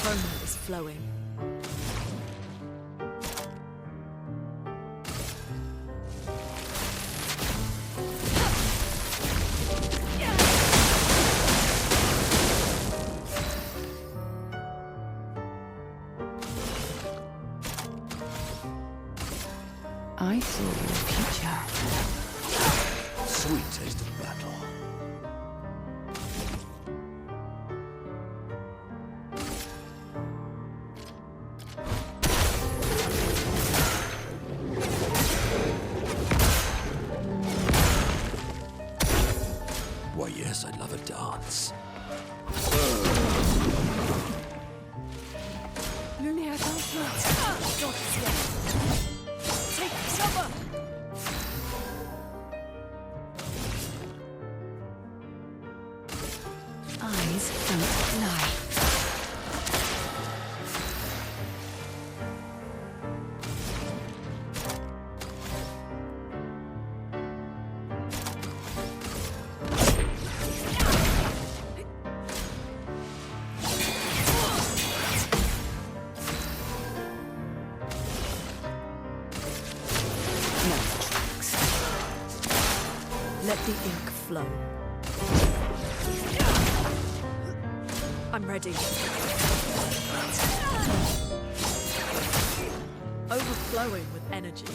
Chroma is flowing. I saw your future. Sweet taste of battle. Why, yes, I'd love a dance. Lumiere, don't take cover! Eyes don't lie. Let the ink flow. I'm ready. Overflowing with energy.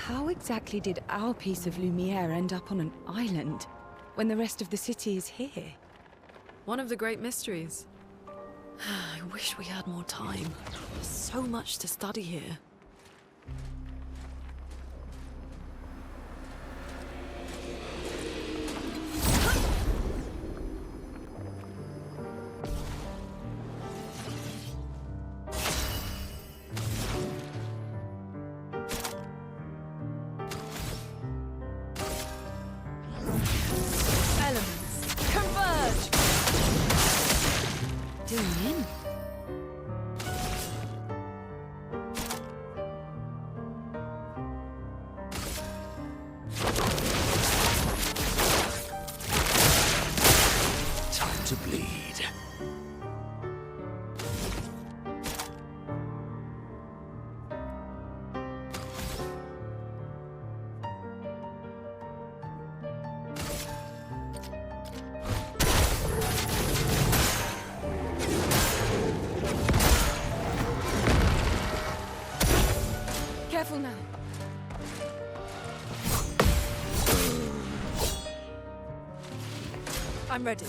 How exactly did our piece of Lumiere end up on an island when the rest of the city is here? One of the great mysteries. I wish we had more time. There's so much to study here. Elements, converge! Doing in. Time to bleed. Careful now. I'm ready.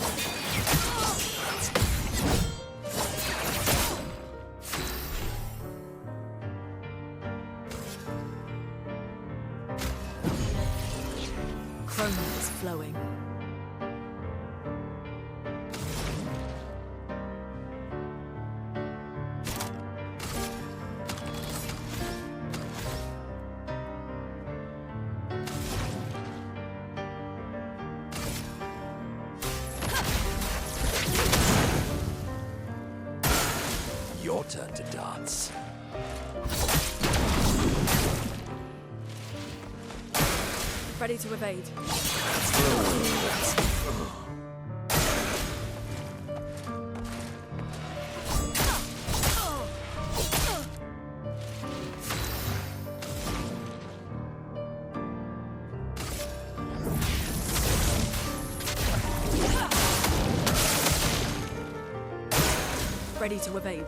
Chroma is flowing. Your turn to dance. Ready to evade. Ready to evade.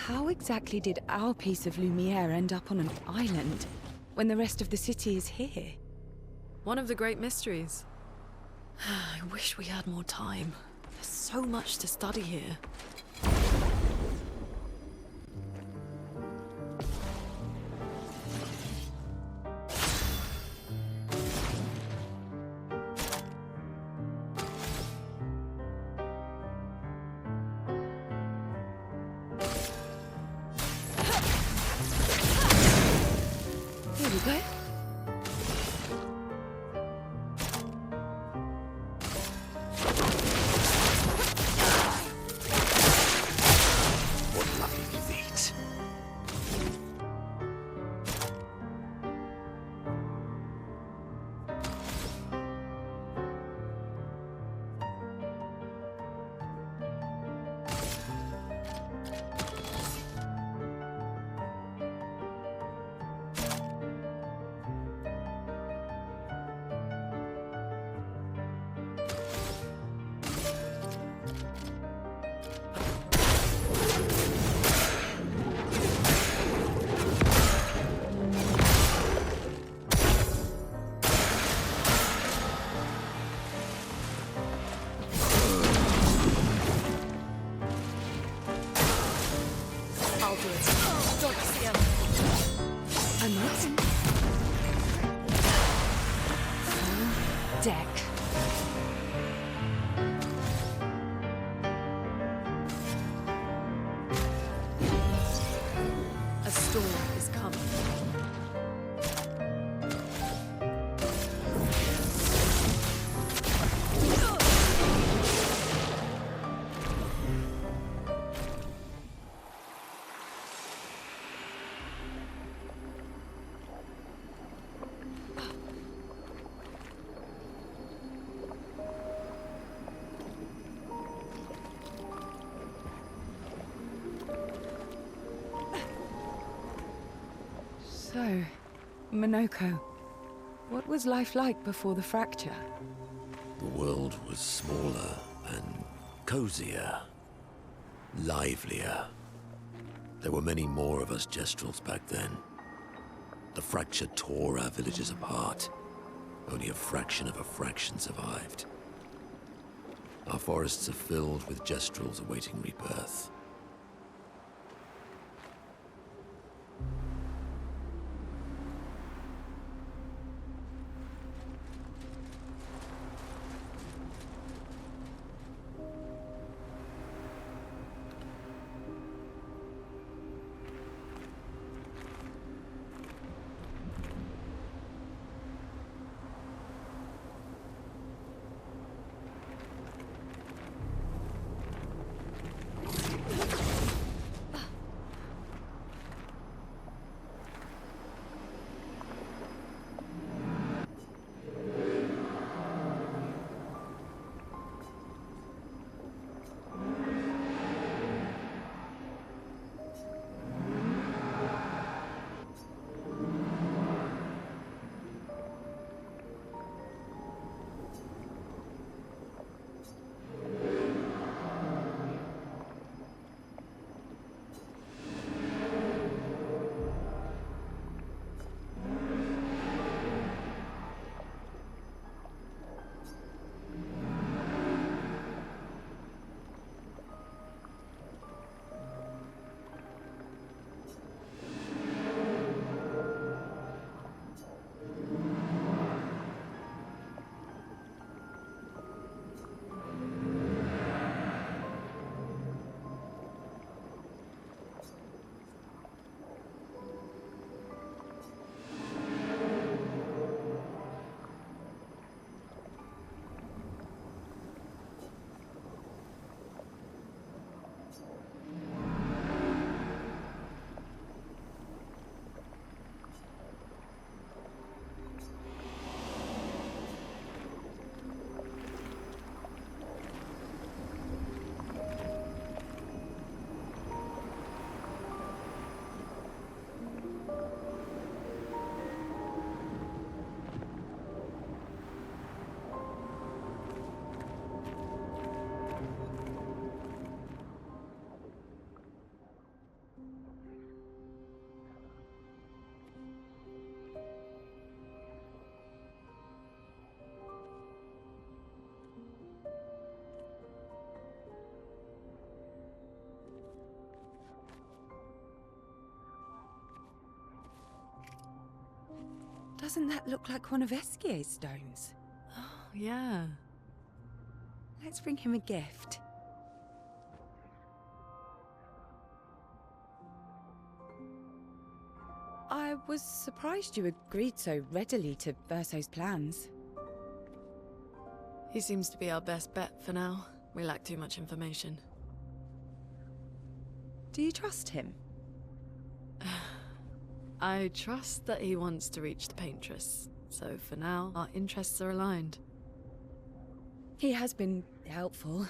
How exactly did our piece of Lumiere end up on an island when the rest of the city is here? One of the great mysteries. I wish we had more time. There's so much to study here. Here we go. What lucky defeat. I'll do it. Don't see him. I'm on. Full deck. A storm is coming. So, Monoko, what was life like before the fracture? The world was smaller and cozier, livelier. There were many more of us Gestrels back then. The fracture tore our villages apart. Only a fraction of a fraction survived. Our forests are filled with Gestrels awaiting rebirth. Doesn't that look like one of Esquier's stones? Oh, yeah. Let's bring him a gift. I was surprised you agreed so readily to Verso's plans. He seems to be our best bet for now. We lack too much information. Do you trust him? I trust that he wants to reach the Paintress, so for now, our interests are aligned. He has been helpful.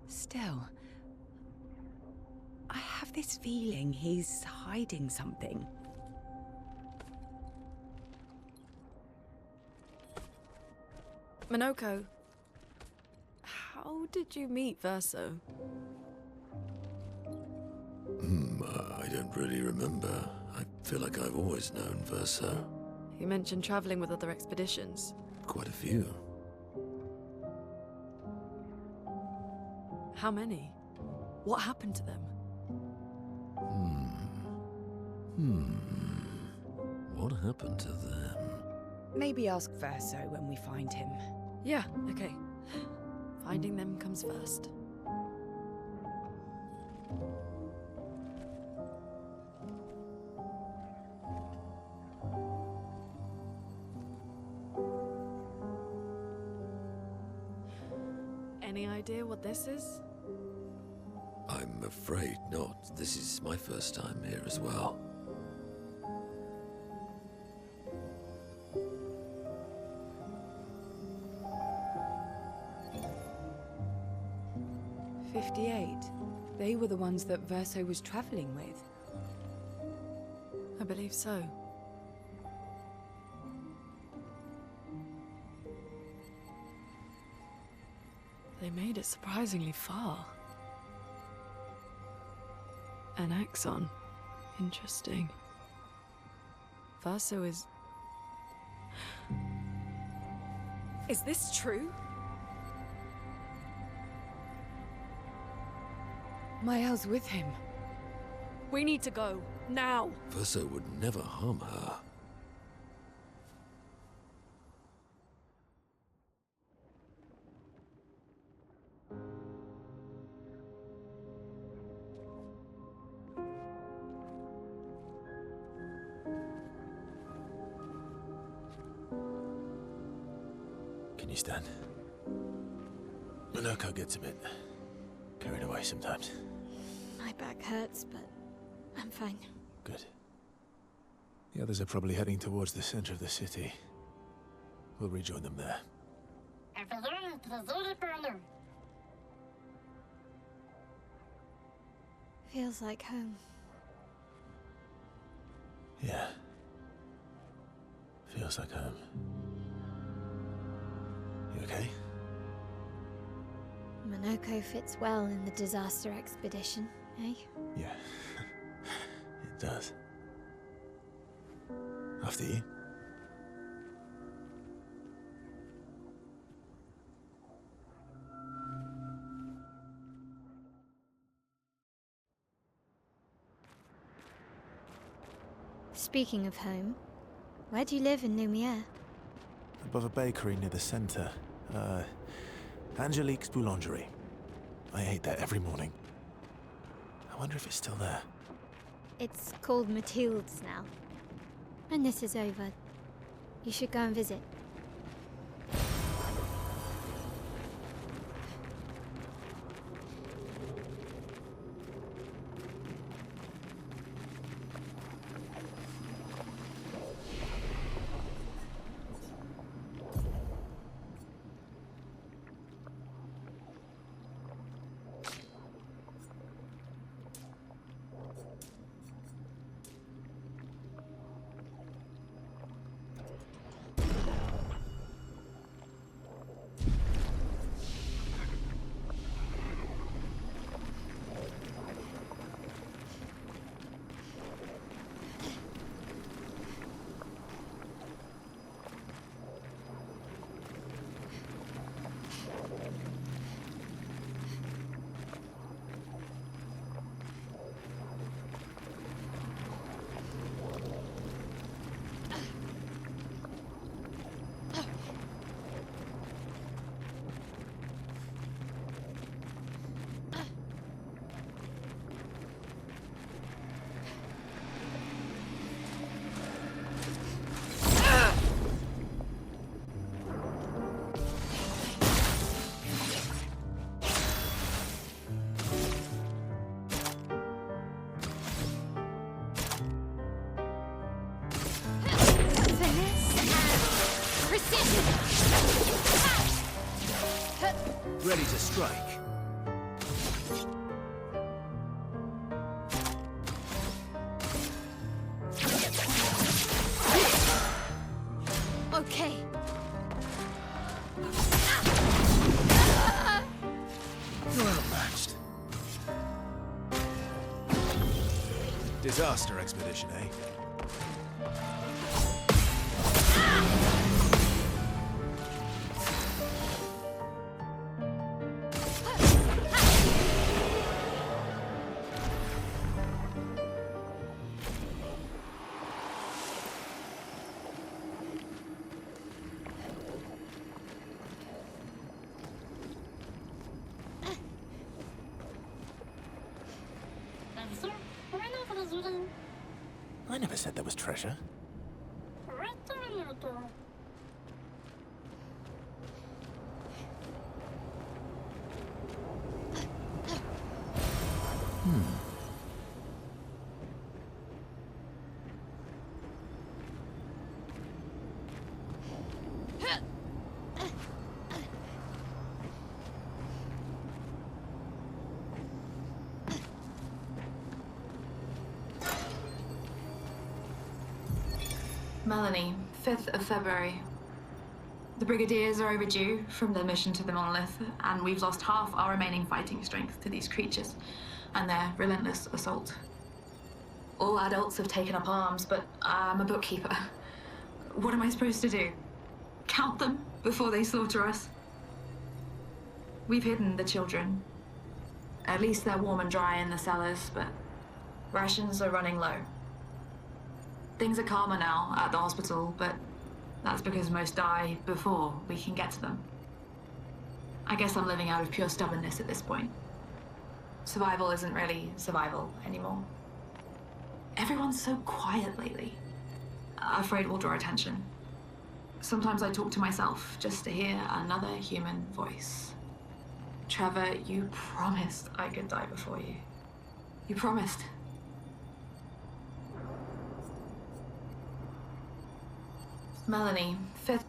Still, I have this feeling he's hiding something. Minoko, how did you meet Verso? I don't really remember. I feel like I've always known Verso. You mentioned traveling with other expeditions. Quite a few. How many? What happened to them? What happened to them? Maybe ask Verso when we find him. Yeah, okay. Finding them comes first. Any idea what this is? I'm afraid not. This is my first time here as well. They were the ones that Verso was traveling with. I believe so. They made it surprisingly far. An axon. Interesting. Verso is... Is this true? Mael's with him. We need to go. Now! Verso would never harm her. Can you stand? Minoko gets a bit carried away sometimes. My back hurts, but I'm fine. Good. The others are probably heading towards the center of the city. We'll rejoin them there. Feels like home. Yeah. Feels like home. You okay? Minoko fits well in the disaster expedition, eh? Yeah. It does. After you. Speaking of home, where do you live in Lumiere? Above a bakery near the center. Angelique's Boulangerie. I ate there every morning. I wonder if it's still there. It's called Mathilde's now. When this is over, you should go and visit. ready to strike. Okay. You're outmatched. Disaster expedition, eh? I never said there was treasure. Melanie, 5th of February. The Brigadiers are overdue from their mission to the Monolith, and we've lost half our remaining fighting strength to these creatures and their relentless assault. All adults have taken up arms, but I'm a bookkeeper. What am I supposed to do? Count them before they slaughter us? We've hidden the children. At least they're warm and dry in the cellars, but rations are running low. Things are calmer now at the hospital, but that's because most die before we can get to them. I guess I'm living out of pure stubbornness at this point. Survival isn't really survival anymore. Everyone's so quiet lately. Afraid we'll draw attention. Sometimes I talk to myself just to hear another human voice. Trevor, you promised I could die before you. You promised. Melanie, 5th.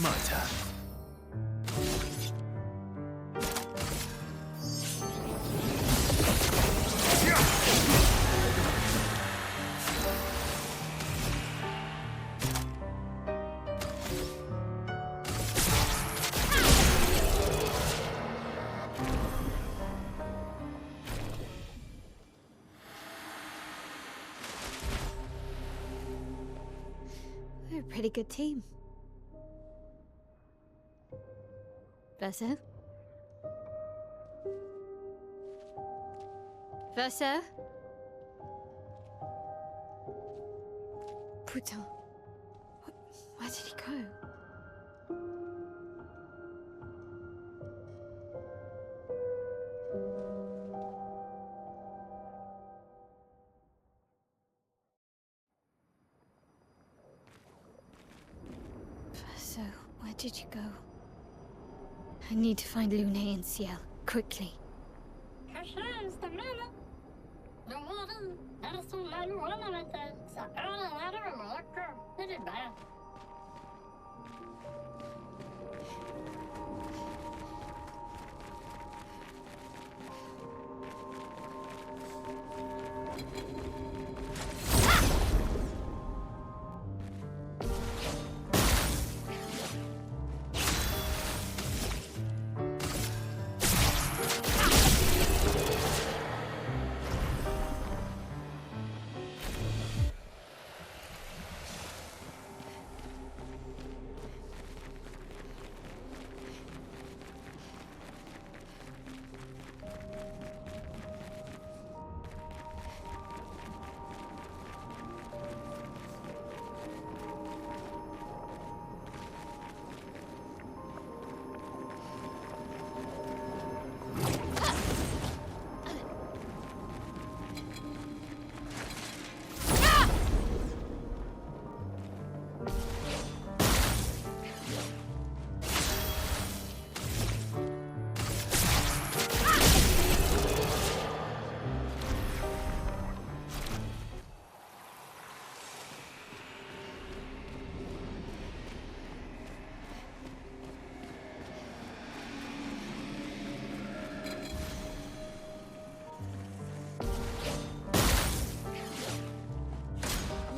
My turn. We're a pretty good team. Verso? Verso? Putain. Where did he go? did you go? I need to find Lune and Ciel, quickly.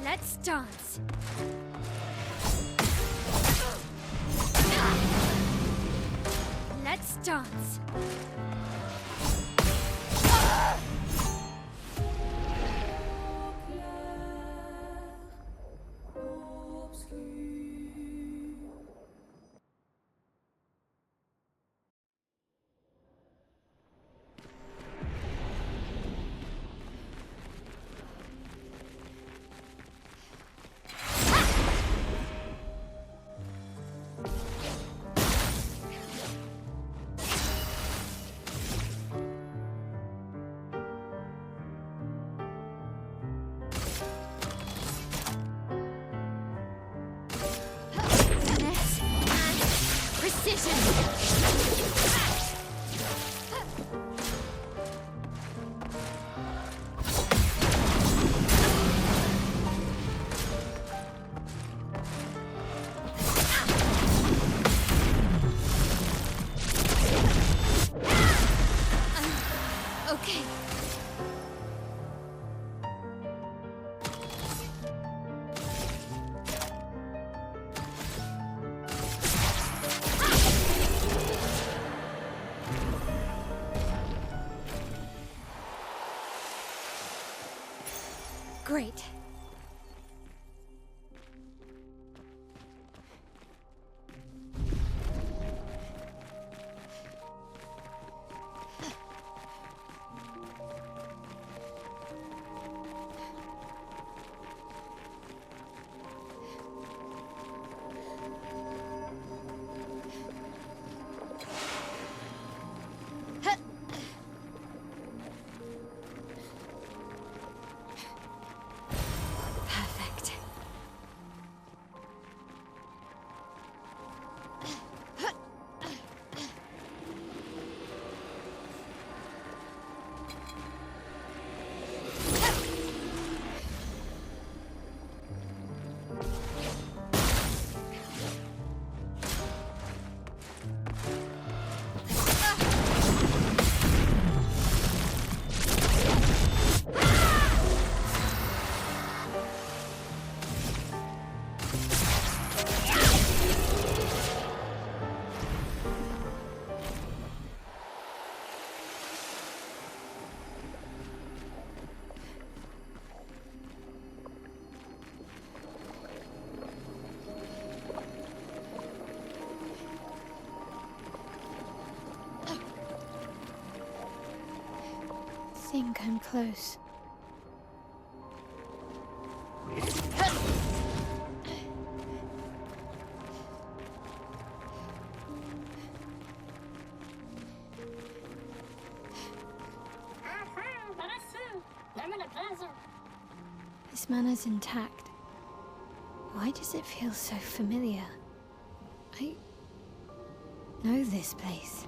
Let's dance. Let's dance. Okay. Great. Perfect. Think I'm close. This mana's intact. Why does it feel so familiar? I know this place.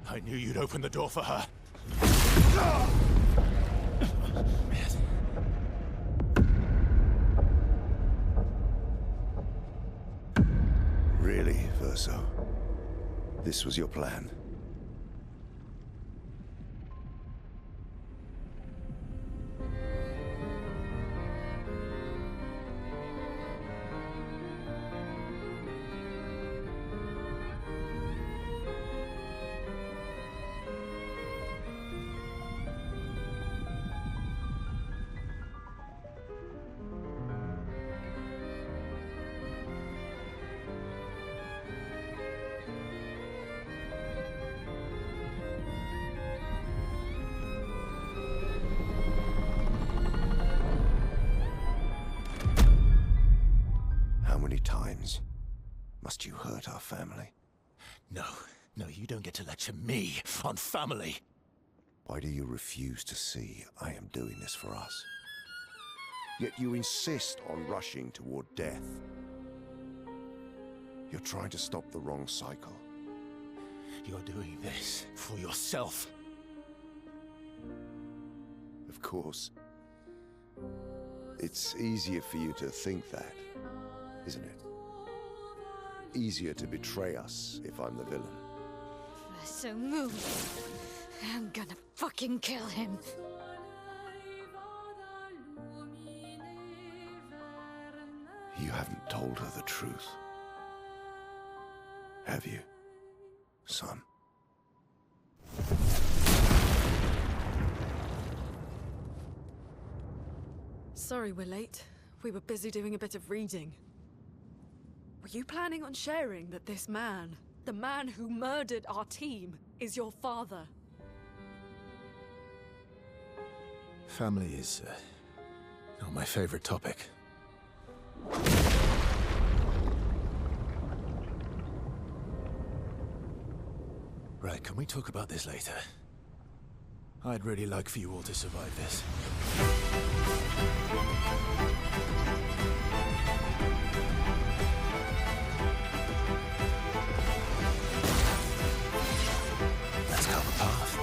I knew you'd open the door for her. Really, Verso? This was your plan? Times must you hurt our family? No, you don't get to lecture me on family. Why do you refuse to see I am doing this for us? Yet you insist on rushing toward death. You're trying to stop the wrong cycle. You're doing this for yourself. Of course. It's easier for you to think that, isn't it? Easier to betray us if I'm the villain. So move. I'm gonna fucking kill him. You haven't told her the truth. Have you, son? Sorry we're late. We were busy doing a bit of reading. Were you planning on sharing that this man, the man who murdered our team, is your father? Family is not my favorite topic. Right, can we talk about this later? I'd really like for you all to survive this. Let's carve a path.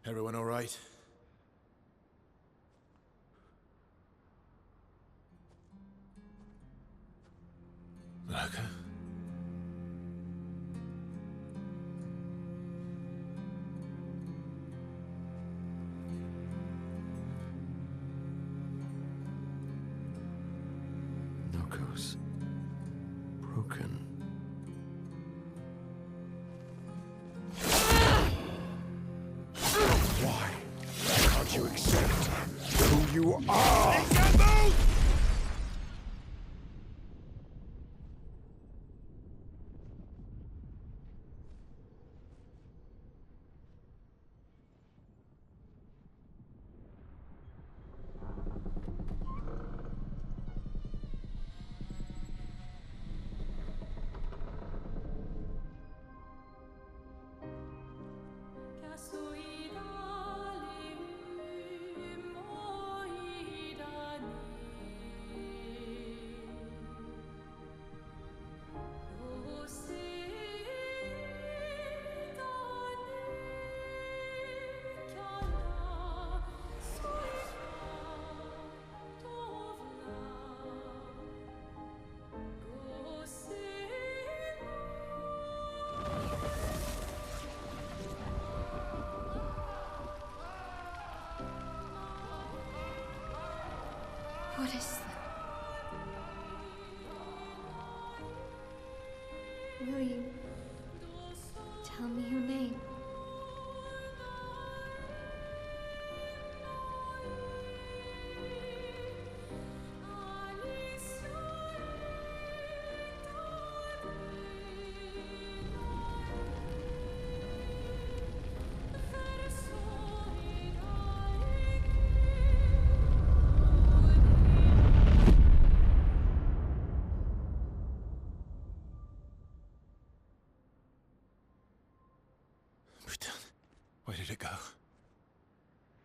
Everyone all right? Okay. Knuckles. Broken. Why can't you accept who you are? What is that? Will you tell me your name? Where did it go?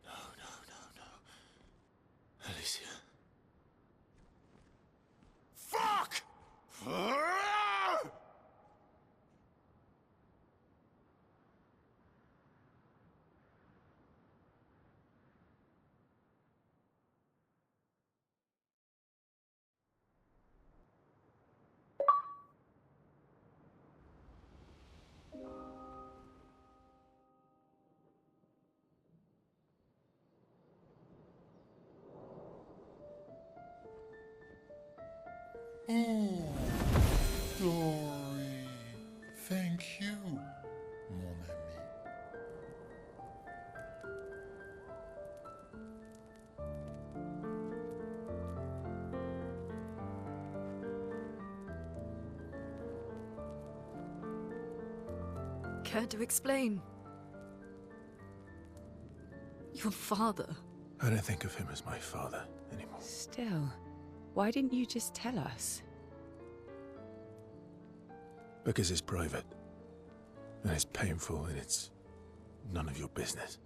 No, no, no, no. Alicia. Fuck! Oh, Glory. Thank you, mon ami. Care to explain? Your father. I don't think of him as my father anymore. Still, why didn't you just tell us? Because it's private. And it's painful, and it's none of your business.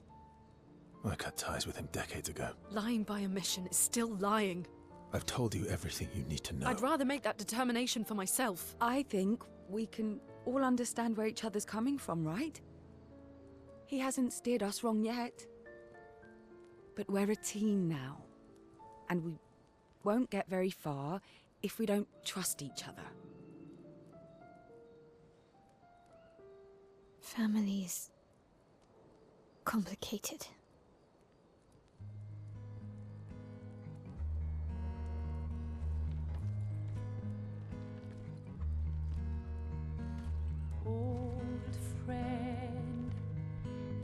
I cut ties with him decades ago. Lying by omission is still lying. I've told you everything you need to know. I'd rather make that determination for myself. I think we can all understand where each other's coming from, right? He hasn't steered us wrong yet. But we're a team now. And we won't get very far if we don't trust each other. Families complicated. Old friend,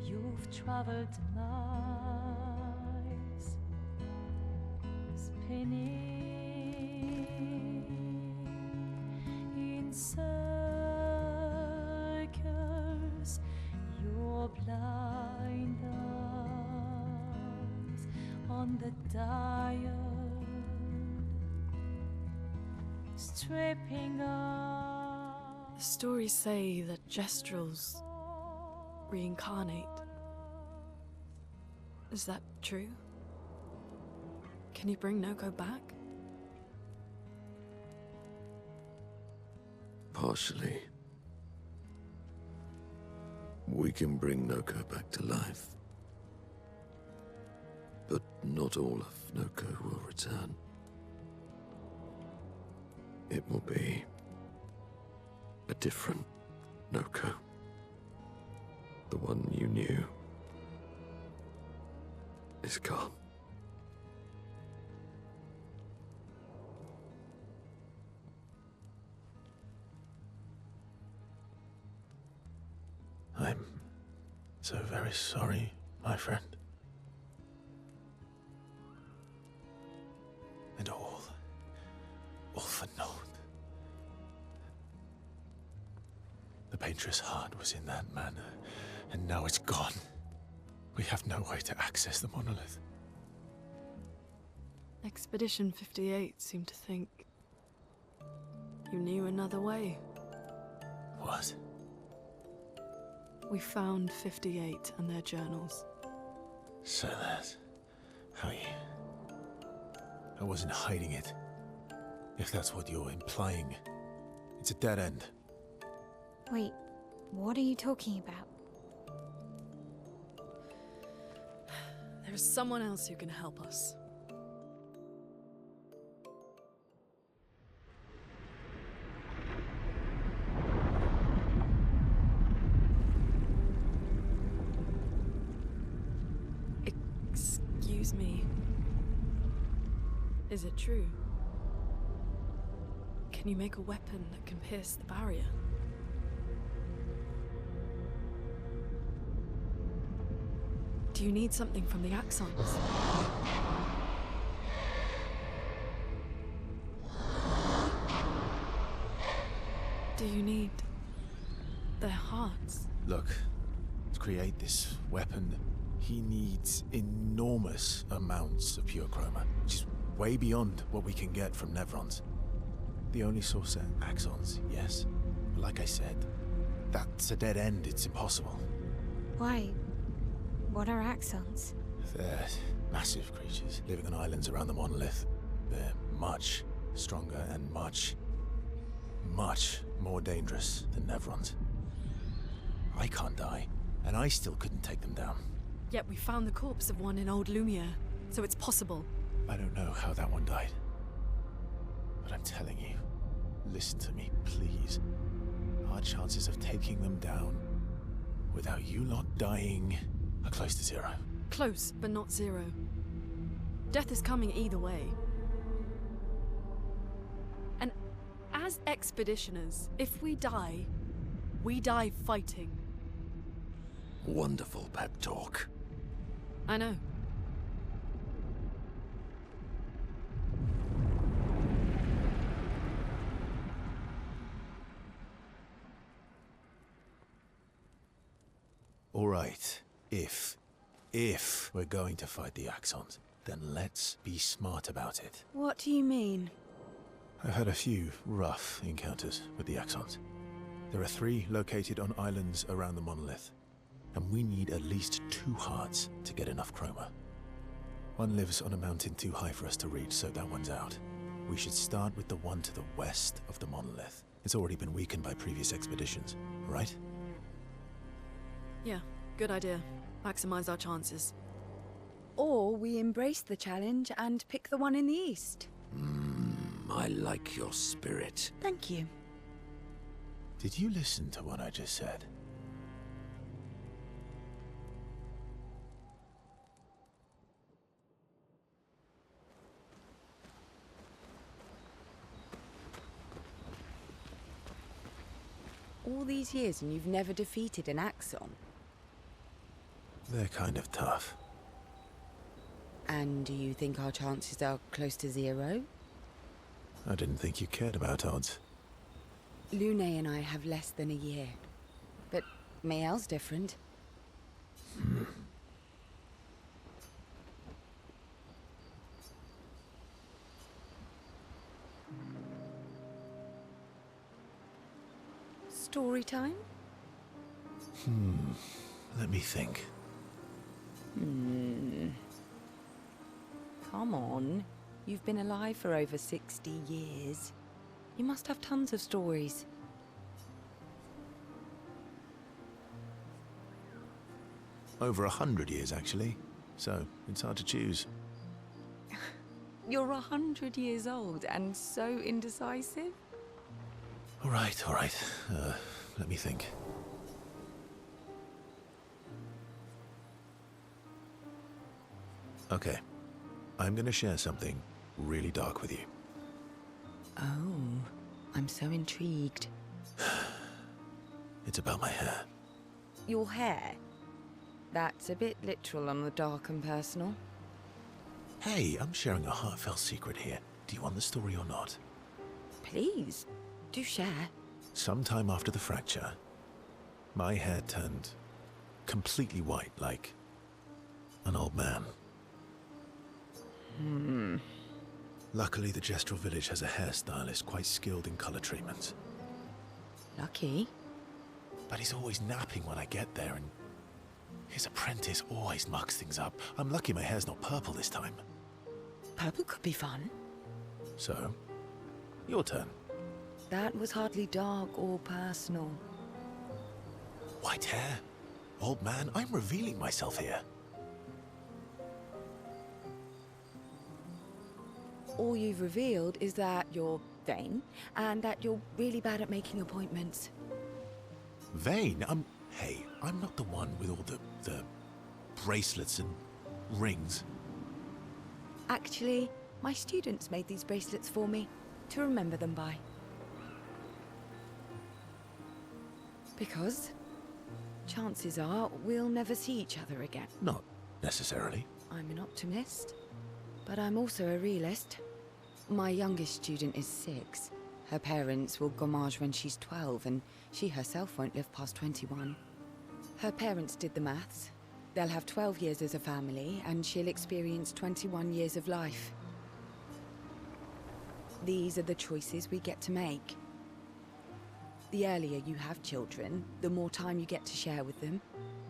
you've traveled miles, spinning in circles, your blind eyes on the dial, stripping off. The stories say that Gestrels reincarnate. Is that true? Can you bring Noko back? Partially. We can bring Noko back to life. But not all of Noko will return. It will be a different Noko. The one you knew is gone. I'm so very sorry, my friend. And all for naught. The Paintress heart was in that manor, and now it's gone. We have no way to access the monolith. Expedition 58 seemed to think you knew another way. What? We found 58 and their journals. So that's how you... I wasn't hiding it. If that's what you're implying, it's a dead end. Wait, what are you talking about? There is someone else who can help us. Excuse me. Is it true? Can you make a weapon that can pierce the barrier? Do you need something from the Axons? Do you need their hearts? Look, to create this weapon, he needs enormous amounts of pure chroma, which is way beyond what we can get from Nevrons. The only source are Axons, yes. But like I said, that's a dead end. It's impossible. Why? What are Axons? They're massive creatures living on islands around the monolith. They're much stronger and much more dangerous than Nevrons. I can't die, and I still couldn't take them down. Yet we found the corpse of one in old Lumiere, so it's possible. I don't know how that one died. But I'm telling you, listen to me, please. Our chances of taking them down without you lot dying are close to zero. Close, but not zero. Death is coming either way. And as expeditioners, if we die fighting. Wonderful pep talk. I know. All right, if we're going to fight the Axons, then let's be smart about it. What do you mean? I've had a few rough encounters with the Axons. There are 3 located on islands around the monolith, and we need at least 2 hearts to get enough chroma. One lives on a mountain too high for us to reach, so that one's out. We should start with the one to the west of the monolith. It's already been weakened by previous expeditions, right? Yeah, good idea. Maximize our chances. Or we embrace the challenge and pick the one in the east. I like your spirit. Thank you. Did you listen to what I just said? All these years and you've never defeated an Axon? They're kind of tough. And do you think our chances are close to 0? I didn't think you cared about odds. Lune and I have less than a year. But Mael's different. Story time? Let me think. Come on. You've been alive for over 60 years. You must have tons of stories. Over 100 years, actually. So, it's hard to choose. You're 100 years old and so indecisive? All right, all right. Let me think. Okay. I'm gonna share something really dark with you. Oh, I'm so intrigued. It's about my hair. Your hair? That's a bit literal on the dark and personal. Hey, I'm sharing a heartfelt secret here. Do you want the story or not? Please, do share. Sometime after the fracture, my hair turned completely white, like an old man. Luckily, the Gestural village has a hairstylist quite skilled in color treatments. Lucky. But he's always napping when I get there, and his apprentice always mucks things up. I'm lucky my hair's not purple this time. Purple could be fun. So, your turn. That was hardly dark or personal. White hair? Old man, I'm revealing myself here. All you've revealed is that you're vain, and that you're really bad at making appointments. Vain? Hey, I'm not the one with all the bracelets and rings. Actually, my students made these bracelets for me, to remember them by. Because chances are we'll never see each other again. Not necessarily. I'm an optimist, but I'm also a realist. My youngest student is 6. Her parents will gommage when she's 12, and she herself won't live past 21. Her parents did the maths. They'll have 12 years as a family, and she'll experience 21 years of life. These are the choices we get to make. The earlier you have children, the more time you get to share with them,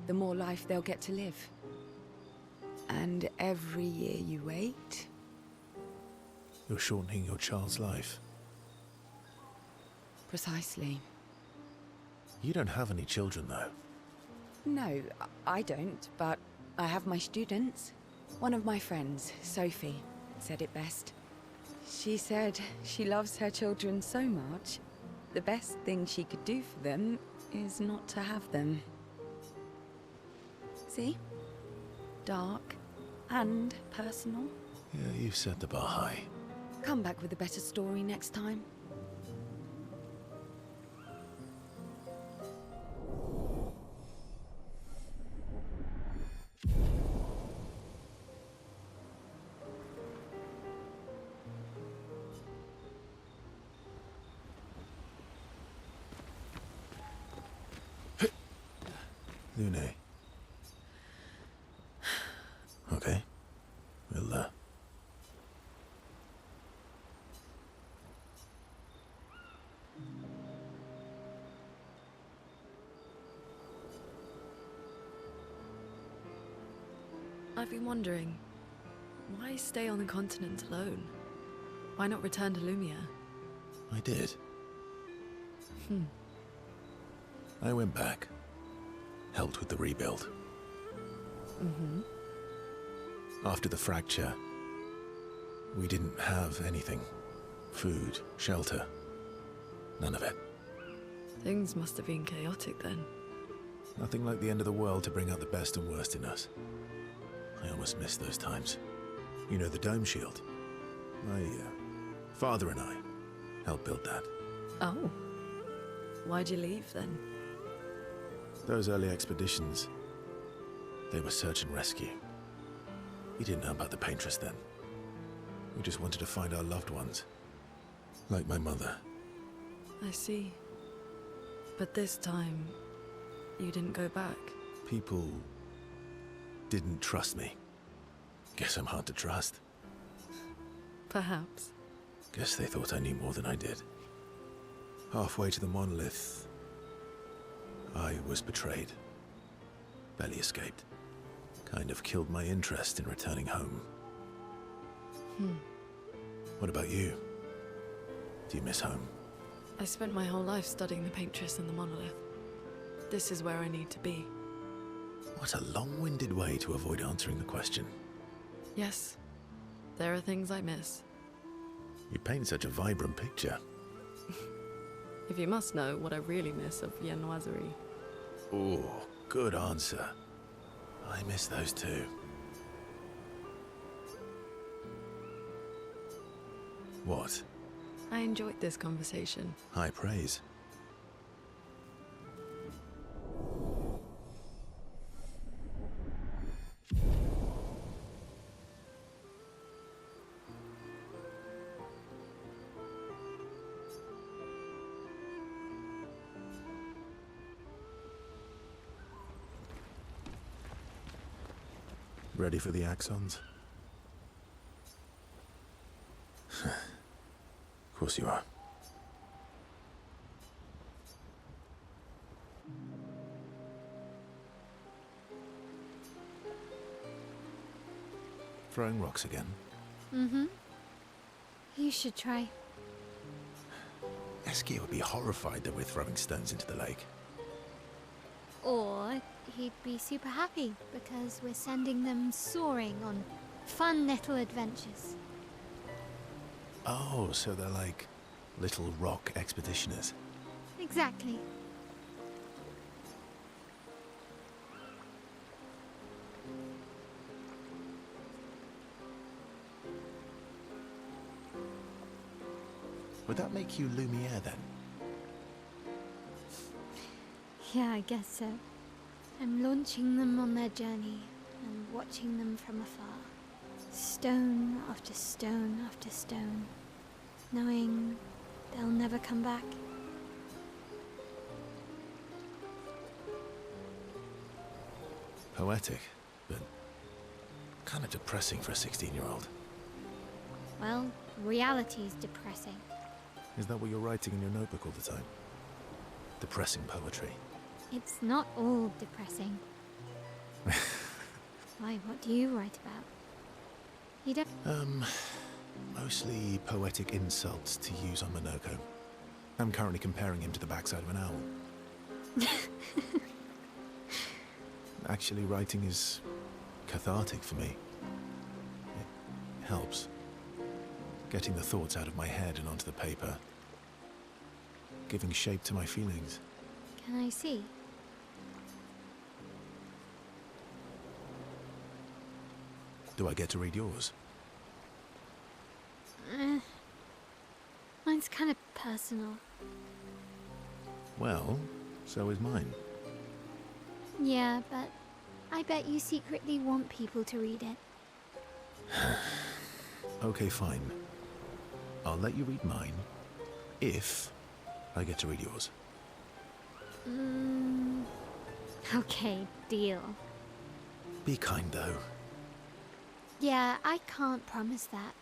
the more life they'll get to live. And every year you wait... You're shortening your child's life. Precisely. You don't have any children, though. No, I don't, but I have my students. One of my friends, Sophie, said it best. She said she loves her children so much, the best thing she could do for them is not to have them. See? Dark and personal. Yeah, you've set the bar high. Come back with a better story next time. Lune. Okay. We'll, I've been wondering, why stay on the continent alone? Why not return to Lumiere? I did. I went back. Helped with the rebuild. After the fracture, we didn't have anything. Food, shelter, none of it. Things must have been chaotic then. Nothing like the end of the world to bring out the best and worst in us. I almost miss those times. You know, the dome shield? My father and I helped build that. Oh. Why'd you leave then? Those early expeditions, they were search and rescue. We didn't know about the Paintress then. We just wanted to find our loved ones. Like my mother. I see. But this time, you didn't go back. People didn't trust me. Guess I'm hard to trust. Perhaps. Guess they thought I knew more than I did. Halfway to the monolith, I was betrayed. Barely escaped. Kind of killed my interest in returning home. What about you? Do you miss home? I spent my whole life studying the Paintress and the monolith. This is where I need to be. What a long-winded way to avoid answering the question. Yes, there are things I miss. You paint such a vibrant picture. If you must know what I really miss of viennoiserie. Oh, good answer. I miss those too. What? I enjoyed this conversation. High praise. Ready for the axons? Of course you are. Throwing rocks again? Mm-hmm. You should try. Eski would be horrified that we're throwing stones into the lake. Or he'd be super happy because we're sending them soaring on fun little adventures. Oh, so they're like little rock expeditioners. Exactly. Would that make you Lumiere then? Yeah, I guess so. I'm launching them on their journey and watching them from afar. Stone after stone after stone, knowing they'll never come back. Poetic, but kind of depressing for a 16-year-old. Well, reality's depressing. Is that what you're writing in your notebook all the time? Depressing poetry. It's not all depressing. Why, what do you write about? You don't... Mostly poetic insults to use on Monoko. I'm currently comparing him to the backside of an owl. Actually, writing is cathartic for me. It helps. Getting the thoughts out of my head and onto the paper. Giving shape to my feelings. Can I see? Do I get to read yours? Mine's kind of personal. Well, so is mine. Yeah, but I bet you secretly want people to read it. Okay, fine. I'll let you read mine, if I get to read yours. Okay, deal. Be kind, though. Yeah, I can't promise that.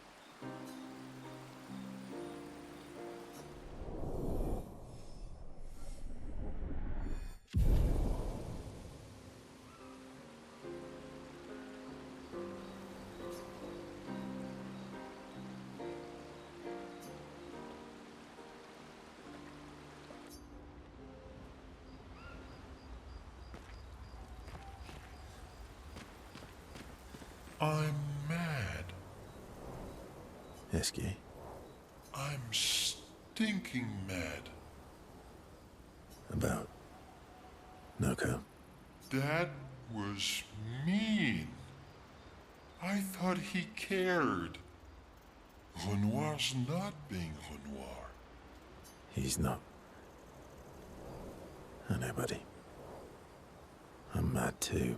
I'm mad. Eski. I'm stinking mad. About Noko. That was mean. I thought he cared. Renoir's not being Renoir. He's not. I know, buddy. I'm mad too.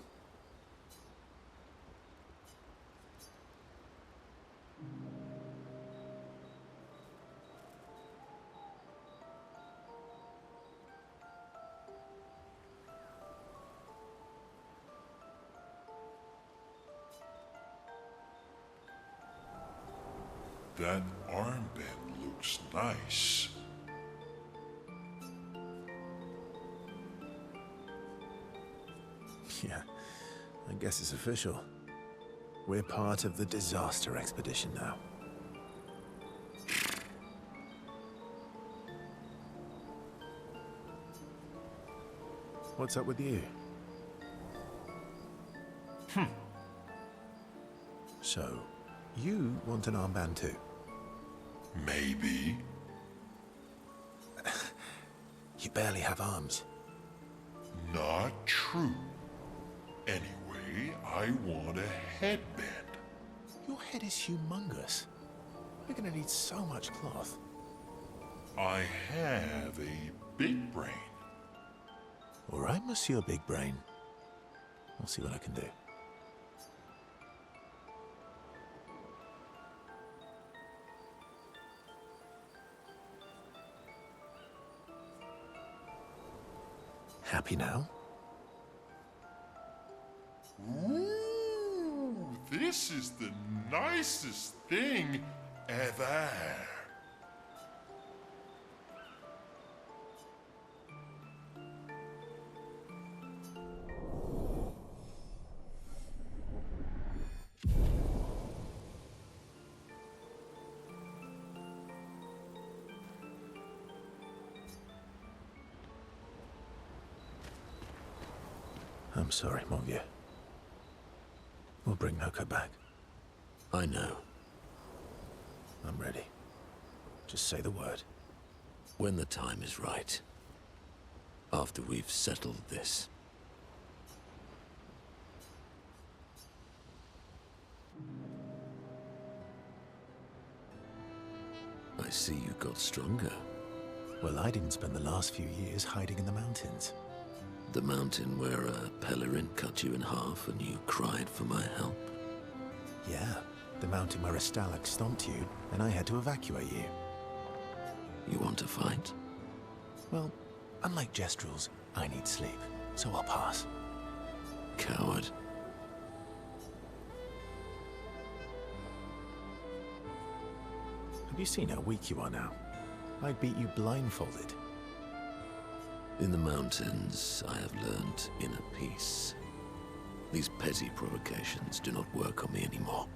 That armband looks nice. Yeah, I guess it's official. We're part of the disaster expedition now. What's up with you? So, you want an armband too? Maybe. You barely have arms. Not true. Anyway, I want a headband. Your head is humongous. We're gonna need so much cloth. I have a big brain. All right, Monsieur Big Brain. I'll see what I can do. Happy now? Ooh, this is the nicest thing ever. I'm sorry, mon vieux. We'll bring Noko back. I know. I'm ready. Just say the word. When the time is right. After we've settled this. I see you got stronger. Well, I didn't spend the last few years hiding in the mountains. The mountain where a pelerin cut you in half and you cried for my help. Yeah, the mountain where a Stalag stomped you and I had to evacuate you. You want to fight? Well, unlike Gestrels, I need sleep, so I'll pass. Coward. Have you seen how weak you are now? I'd beat you blindfolded. In the mountains, I have learned inner peace. These petty provocations do not work on me anymore.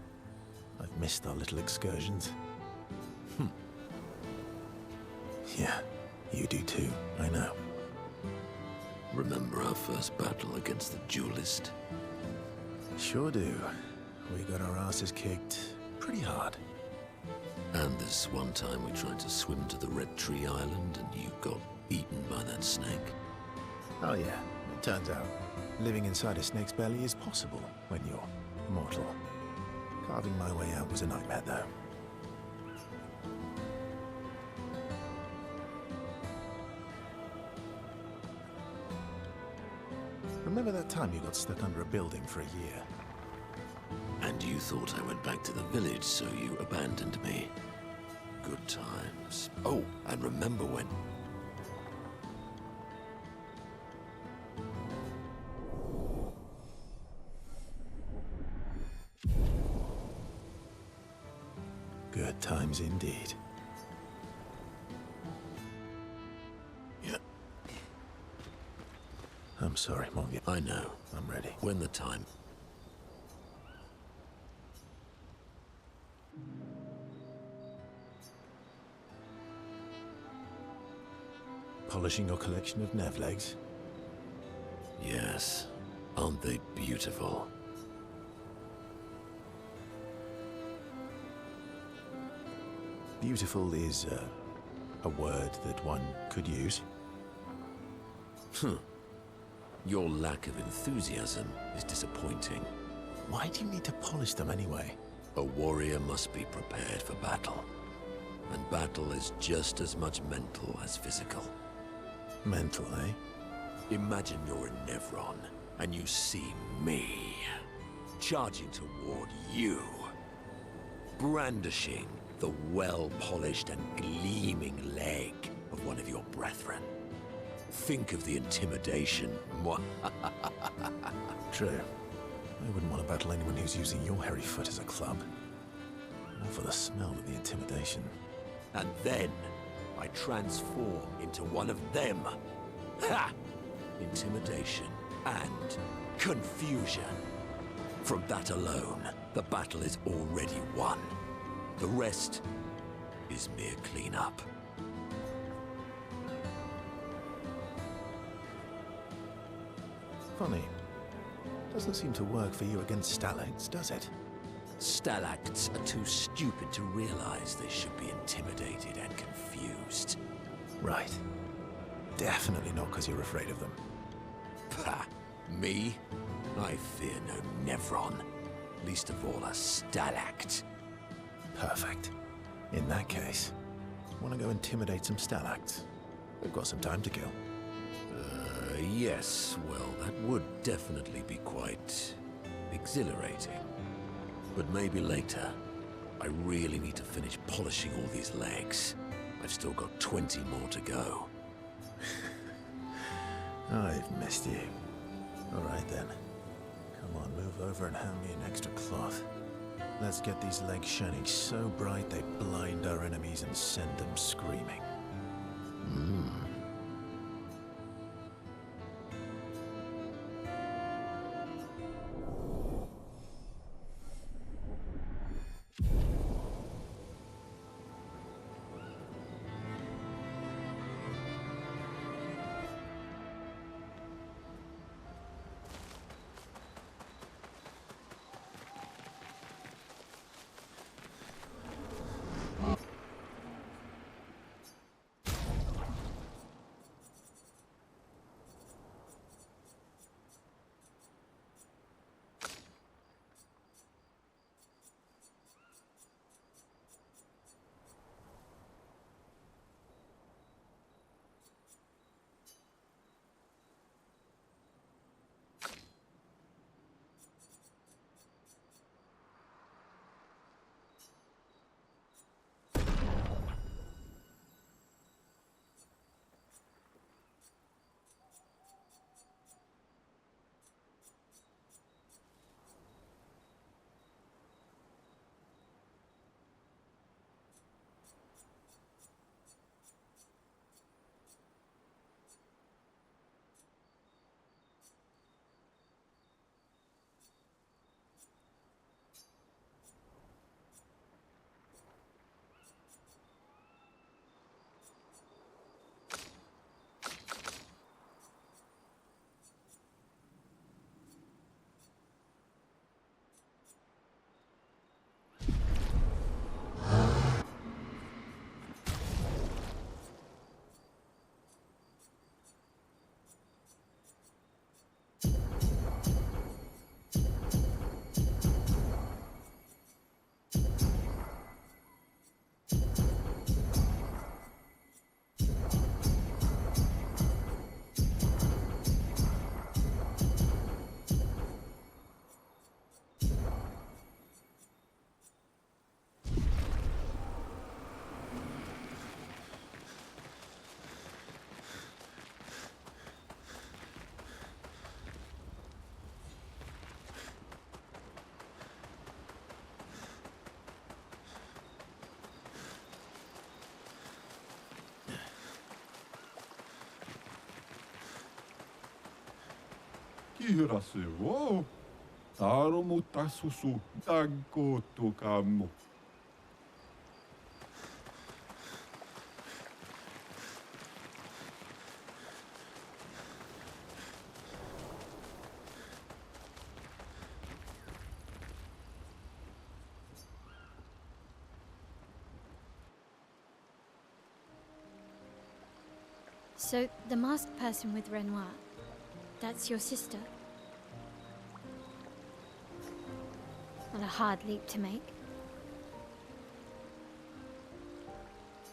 I've missed our little excursions. Yeah, you do too, I know. Remember our first battle against the duelist? Sure do. We got our asses kicked pretty hard. And this one time we tried to swim to the Red Tree Island and you got eaten by that snake. Oh yeah, it turns out living inside a snake's belly is possible when you're mortal. Carving my way out was a nightmare though. Remember that time you got stuck under a building for a year? And you thought I went back to the village, so you abandoned me. Good times. Oh, and remember when... Good times indeed. Yeah. I'm sorry, Mom. I know. I'm ready. When the time... Polishing your collection of Nevlegs? Yes. Aren't they beautiful? Beautiful is a word that one could use. Your lack of enthusiasm is disappointing. Why do you need to polish them anyway? A warrior must be prepared for battle. And battle is just as much mental as physical. Mental, eh? Imagine you're in Nevron, and you see me, charging toward you, brandishing the well-polished and gleaming leg of one of your brethren. Think of the intimidation. True. I wouldn't want to battle anyone who's using your hairy foot as a club. Not for the smell of the intimidation. And then I transform into one of them. Ha! Intimidation and confusion. From that alone, the battle is already won. The rest is mere cleanup. Funny. Doesn't seem to work for you against stalacts, does it? Stalacts are too stupid to realize they should be intimidated and confused. Right. Definitely not because you're afraid of them. Pah! Me? I fear no Nevron. Least of all a stalact. Perfect. In that case, want to go intimidate some stalacts? We've got some time to kill. Yes, well, that would definitely be quite exhilarating. But maybe later. I really need to finish polishing all these legs. I've still got 20 more to go. I've missed you. All right then. Come on, move over and hand me an extra cloth. Let's get these legs shining so bright they blind our enemies and send them screaming. Kiirase wo. Taromu tasusu daggo tokamu. So, the masked person with Renoir, that's your sister? Not a hard leap to make.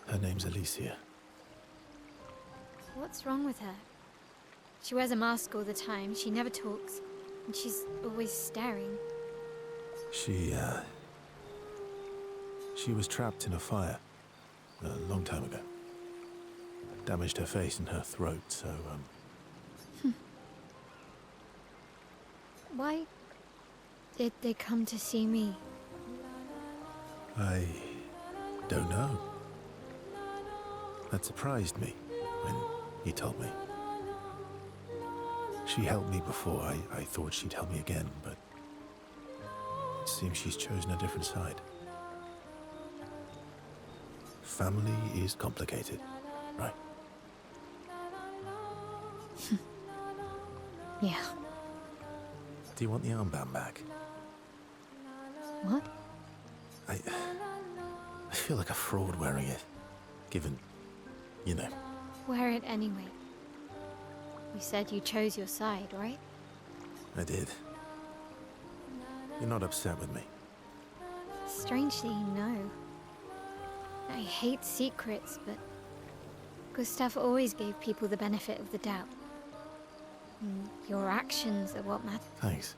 Her name's Alicia. What's wrong with her? She wears a mask all the time, she never talks, and she's always staring. She was trapped in a fire a long time ago. Damaged her face and her throat, so, Why did they come to see me? I don't know. That surprised me when you told me. She helped me before. I thought she'd help me again, but it seems she's chosen a different side. Family is complicated, right? Yeah. Do you want the armband back? What? I feel like a fraud wearing it, given, you know. Wear it anyway. You said you chose your side, right? I did. You're not upset with me. Strangely, no. I hate secrets, but Gustav always gave people the benefit of the doubt. And your actions are what matter. Thanks.